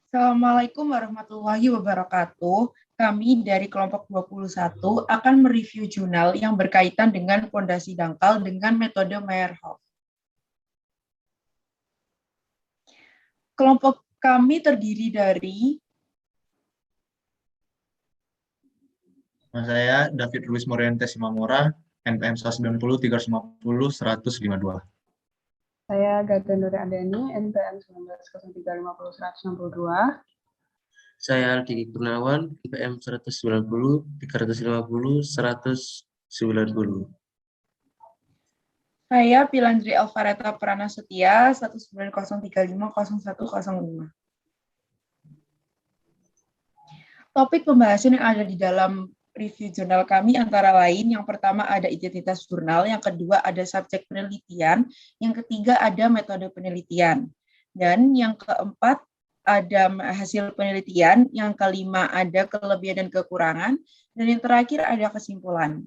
Assalamualaikum warahmatullahi wabarakatuh. Kami dari kelompok 21 akan mereview jurnal yang berkaitan dengan pondasi dangkal dengan metode Meyerhof. Kelompok kami terdiri dari Saya David Luis Morientes Simamora, NPM 190 350 152. Saya Gada Nuri Adani, NPM 190350 162. Saya Aldi Kurniawan, NPM 190 350 190. Saya Pilandri Alvareta Pranasetia 190350105. Topik pembahasan yang ada di dalam review jurnal kami antara lain, yang pertama ada identitas jurnal, yang kedua ada subjek penelitian, yang ketiga ada metode penelitian, dan yang keempat ada hasil penelitian, yang kelima ada kelebihan dan kekurangan, dan yang terakhir ada kesimpulan.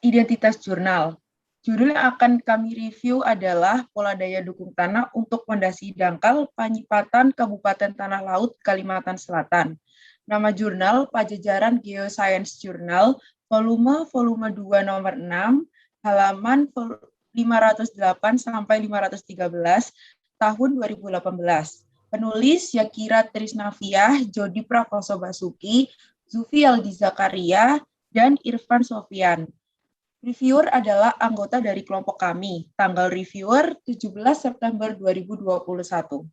Identitas jurnal. Jurnal yang akan kami review adalah pola daya dukung tanah untuk pondasi dangkal Panyipatan Kabupaten Tanah Laut, Kalimantan Selatan. Nama jurnal Pajajaran Geoscience Journal, volume 2 nomor 6, halaman 508 sampai 513, tahun 2018. Penulis Yakira Trisnaviah, Jody Prakoso Basuki, Zufi Aldi Zakaria, dan Irfan Sofian. Reviewer adalah anggota dari kelompok kami. Tanggal reviewer 17 September 2021.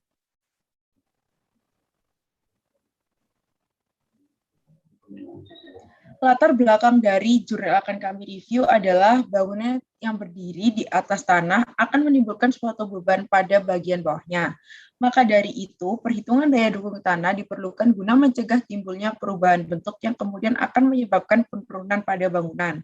Latar belakang dari jurnal akan kami review adalah bangunan yang berdiri di atas tanah akan menimbulkan suatu beban pada bagian bawahnya. Maka dari itu, perhitungan daya dukung tanah diperlukan guna mencegah timbulnya perubahan bentuk yang kemudian akan menyebabkan penurunan pada bangunan.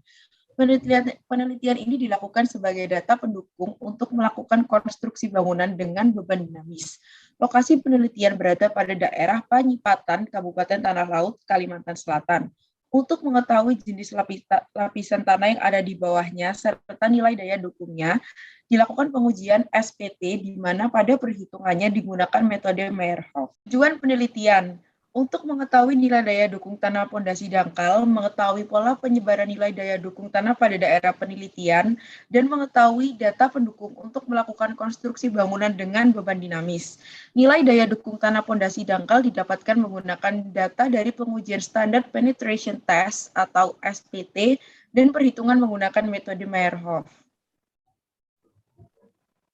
Penelitian ini dilakukan sebagai data pendukung untuk melakukan konstruksi bangunan dengan beban dinamis. Lokasi penelitian berada pada daerah Panyipatan, Kabupaten Tanah Laut, Kalimantan Selatan. Untuk mengetahui jenis lapisan tanah yang ada di bawahnya serta nilai daya dukungnya, dilakukan pengujian SPT di mana pada perhitungannya digunakan metode Meyerhof. Tujuan penelitian untuk mengetahui nilai daya dukung tanah pondasi dangkal, mengetahui pola penyebaran nilai daya dukung tanah pada daerah penelitian, dan mengetahui data pendukung untuk melakukan konstruksi bangunan dengan beban dinamis. Nilai daya dukung tanah pondasi dangkal didapatkan menggunakan data dari pengujian Standard Penetration Test atau SPT dan perhitungan menggunakan metode Meyerhof.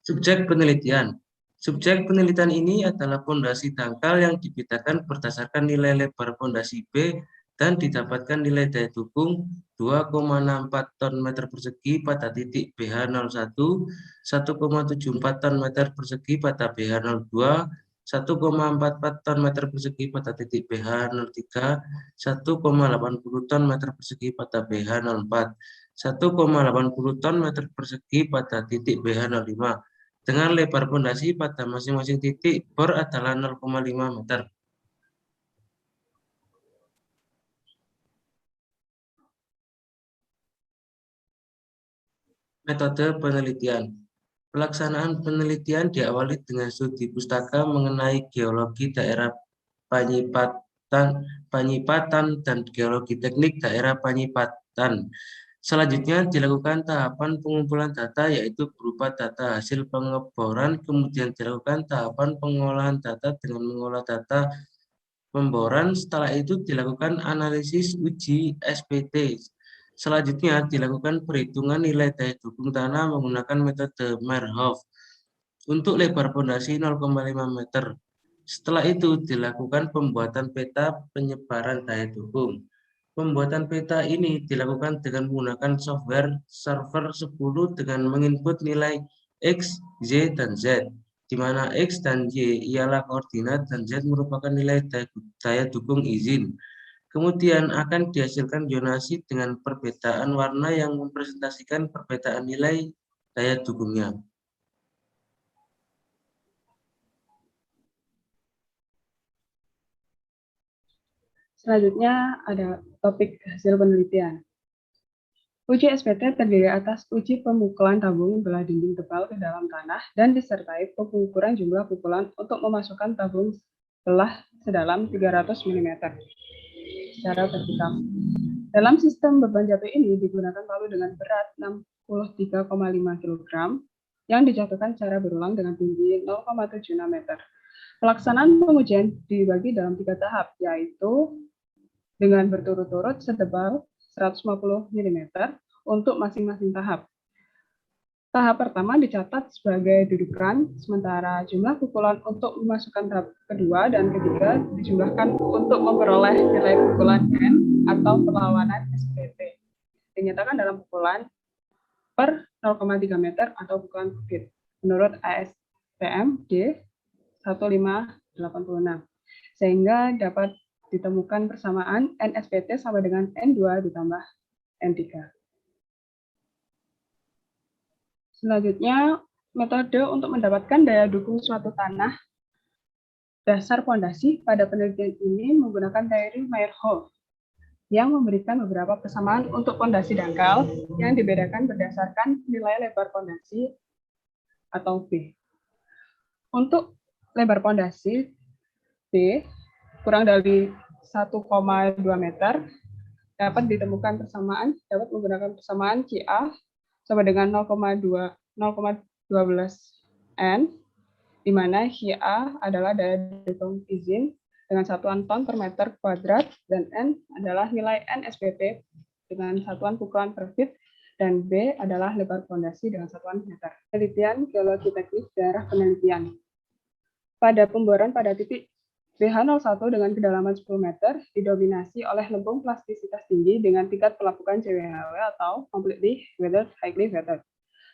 Subjek penelitian. Subjek penelitian ini adalah pondasi dangkal yang dipetakan berdasarkan nilai lebar pondasi B dan didapatkan nilai daya dukung 2,64 ton meter persegi pada titik BH01, 1,74 ton meter persegi pada BH02, 1,44 ton meter persegi pada titik BH03, 1,80 ton meter persegi pada BH04, 1,80 ton meter persegi pada titik BH05, dengan lebar pondasi pada masing-masing titik bor adalah 0,5 meter. Metode penelitian. Pelaksanaan penelitian diawali dengan studi pustaka mengenai geologi daerah Panyipatan dan geologi teknik daerah Panyipatan. Selanjutnya dilakukan tahapan pengumpulan data, yaitu berupa data hasil pengeboran, kemudian dilakukan tahapan pengolahan data dengan mengolah data pemboran. Setelah itu dilakukan analisis uji SPT. Selanjutnya dilakukan perhitungan nilai daya dukung tanah menggunakan metode Meyerhof untuk lebar pondasi 0,5 meter. Setelah itu dilakukan pembuatan peta penyebaran daya dukung. Pembuatan peta ini dilakukan dengan menggunakan software server 10 dengan menginput nilai X, Y, dan Z, di mana X dan Y ialah koordinat dan Z merupakan nilai daya dukung izin. Kemudian akan dihasilkan zonasi dengan perbedaan warna yang mempresentasikan perbedaan nilai daya dukungnya. Selanjutnya ada topik hasil penelitian. Uji SPT terdiri atas uji pemukulan tabung belah dinding tebal ke dalam tanah dan disertai pengukuran jumlah pukulan untuk memasukkan tabung belah sedalam 300 mm secara vertikal. Dalam sistem beban jatuh ini digunakan palu dengan berat 63,5 kg yang dijatuhkan secara berulang dengan tinggi 0,76 meter. Pelaksanaan pengujian dibagi dalam 3 tahap, yaitu dengan berturut-turut setebal 150 mm untuk masing-masing tahap. Tahap pertama dicatat sebagai dudukan, sementara jumlah pukulan untuk memasukkan tahap kedua dan ketiga dijumlahkan untuk memperoleh nilai pukulan N atau perlawanan SPT. Dinyatakan dalam pukulan per 0,3 meter atau pukulan bukit, menurut ASTM D 1586, sehingga dapat ditemukan persamaan NSPT sama dengan N2 ditambah N3. Selanjutnya, metode untuk mendapatkan daya dukung suatu tanah dasar pondasi pada penelitian ini menggunakan teori Meyerhof yang memberikan beberapa persamaan untuk pondasi dangkal yang dibedakan berdasarkan nilai lebar pondasi atau B. Untuk lebar pondasi B kurang dari 1,2 meter dapat menggunakan persamaan QA sama dengan 0,12 N, di mana QA adalah daya dukung izin dengan satuan ton per meter kuadrat, dan N adalah nilai NSPT dengan satuan pukulan per feet, dan B adalah lebar pondasi dengan satuan meter. Penelitian geologi teknik daerah penelitian. Pada pemboran pada titik BH01 dengan kedalaman 10 meter didominasi oleh lempung plastisitas tinggi dengan tingkat pelapukan CWHW atau completely weathered, highly weathered.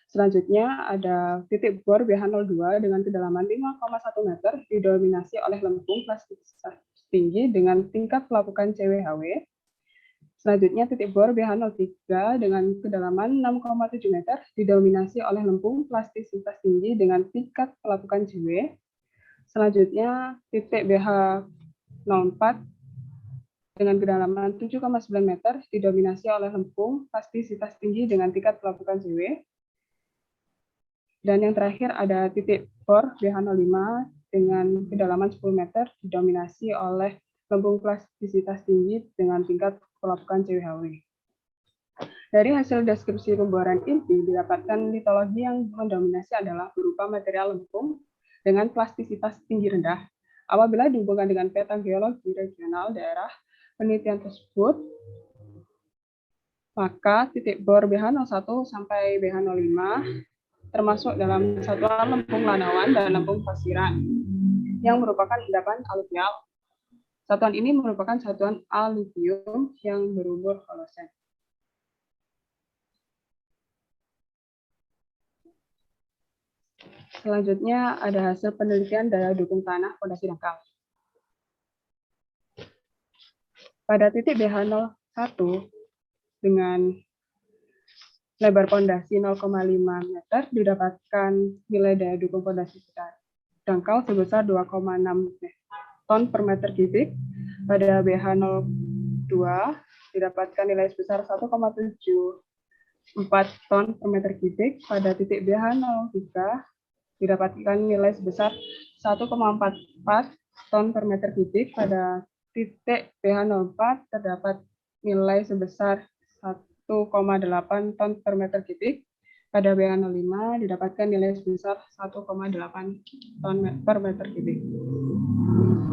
Selanjutnya ada titik bor BH02 dengan kedalaman 5,1 meter didominasi oleh lempung plastisitas tinggi dengan tingkat pelapukan CWHW. Selanjutnya titik bor BH03 dengan kedalaman 6,7 meter didominasi oleh lempung plastisitas tinggi dengan tingkat pelapukan CW. Selanjutnya, titik BH04 dengan kedalaman 7,9 meter didominasi oleh lempung plastisitas tinggi dengan tingkat pelapukan CW. Dan yang terakhir ada titik bor BH05 dengan kedalaman 10 meter didominasi oleh lempung plastisitas tinggi dengan tingkat pelapukan CWHW. Dari hasil deskripsi pemboran inti didapatkan litologi yang mendominasi adalah berupa material lempung dengan plastisitas tinggi rendah. Apabila dihubungkan dengan peta geologi regional daerah penelitian tersebut, maka titik bor BH01 sampai BH05 termasuk dalam satuan lempung lanawan dan lempung pasiran yang merupakan endapan aluvial. Satuan ini merupakan satuan aluvium yang berumur Holosen. Selanjutnya ada hasil penelitian daya dukung tanah pondasi dangkal. Pada titik BH01 dengan lebar pondasi 0,5 meter didapatkan nilai daya dukung pondasi dangkal sebesar 2,6 ton per meter kubik. Pada BH02 didapatkan nilai sebesar 1,74 ton per meter kubik. Pada titik BH03 didapatkan nilai sebesar 1,44 ton per meter kubik. Pada titik BH04 terdapat nilai sebesar 1,8 ton per meter kubik. Pada BH05 didapatkan nilai sebesar 1,8 ton per meter kubik.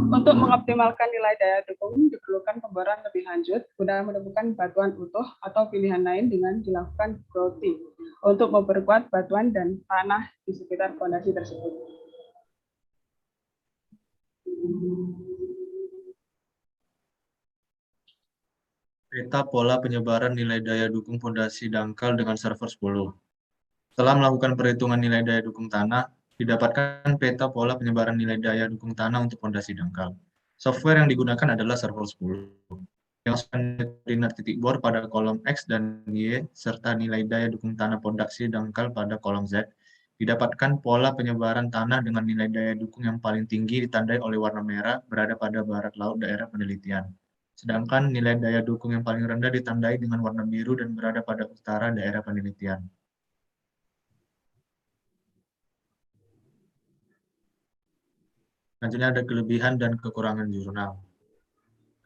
Untuk mengoptimalkan nilai daya dukung diperlukan pemboran lebih lanjut guna menemukan batuan utuh atau pilihan lain dengan dilakukan grouting untuk memperkuat batuan dan tanah di sekitar fondasi tersebut. Peta pola penyebaran nilai daya dukung fondasi dangkal dengan server 10. Setelah melakukan perhitungan nilai daya dukung tanah, didapatkan peta pola penyebaran nilai daya dukung tanah untuk fondasi dangkal. Software yang digunakan adalah server 10, yang koordinat titik bor pada kolom X dan Y, serta nilai daya dukung tanah fondasi dangkal pada kolom Z. Didapatkan pola penyebaran tanah dengan nilai daya dukung yang paling tinggi ditandai oleh warna merah berada pada barat laut daerah penelitian. Sedangkan nilai daya dukung yang paling rendah ditandai dengan warna biru dan berada pada utara daerah penelitian. Selanjutnya ada kelebihan dan kekurangan jurnal.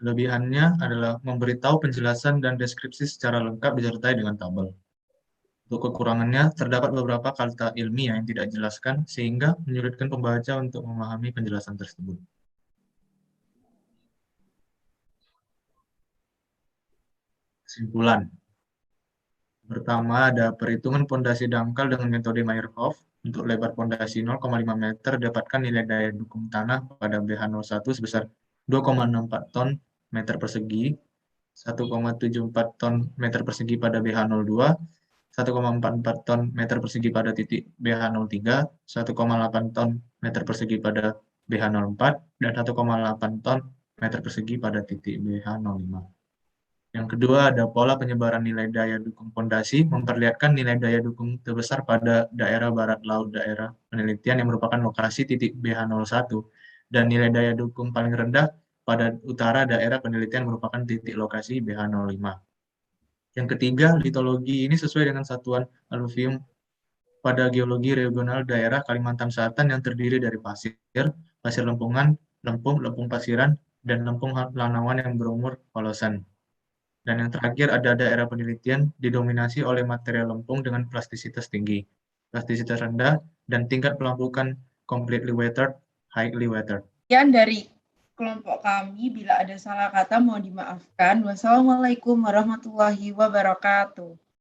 Kelebihannya adalah memberitahu penjelasan dan deskripsi secara lengkap disertai dengan tabel. Untuk kekurangannya, terdapat beberapa kata ilmiah yang tidak dijelaskan sehingga menyulitkan pembaca untuk memahami penjelasan tersebut. Kesimpulan. Pertama, ada perhitungan pondasi dangkal dengan metode Meyerhof. Untuk lebar pondasi 0,5 meter, dapatkan nilai daya dukung tanah pada BH01 sebesar 2,64 ton meter persegi, 1,74 ton meter persegi pada BH02, 1,44 ton meter persegi pada titik BH03, 1,8 ton meter persegi pada BH04, dan 1,8 ton meter persegi pada titik BH05. Yang kedua, ada pola penyebaran nilai daya dukung pondasi, memperlihatkan nilai daya dukung terbesar pada daerah barat laut daerah penelitian yang merupakan lokasi titik BH01, dan nilai daya dukung paling rendah pada utara daerah penelitian merupakan titik lokasi BH05. Yang ketiga, litologi ini sesuai dengan satuan aluvium pada geologi regional daerah Kalimantan Selatan yang terdiri dari pasir, pasir lempungan, lempung, lempung pasiran, dan lempung lanawan yang berumur holosan. Dan yang terakhir ada daerah penelitian didominasi oleh material lempung dengan plastisitas tinggi, plastisitas rendah, dan tingkat pelampukan completely weathered, highly weathered. Sekian dari kelompok kami. Bila ada salah kata mohon dimaafkan. Wassalamualaikum warahmatullahi wabarakatuh.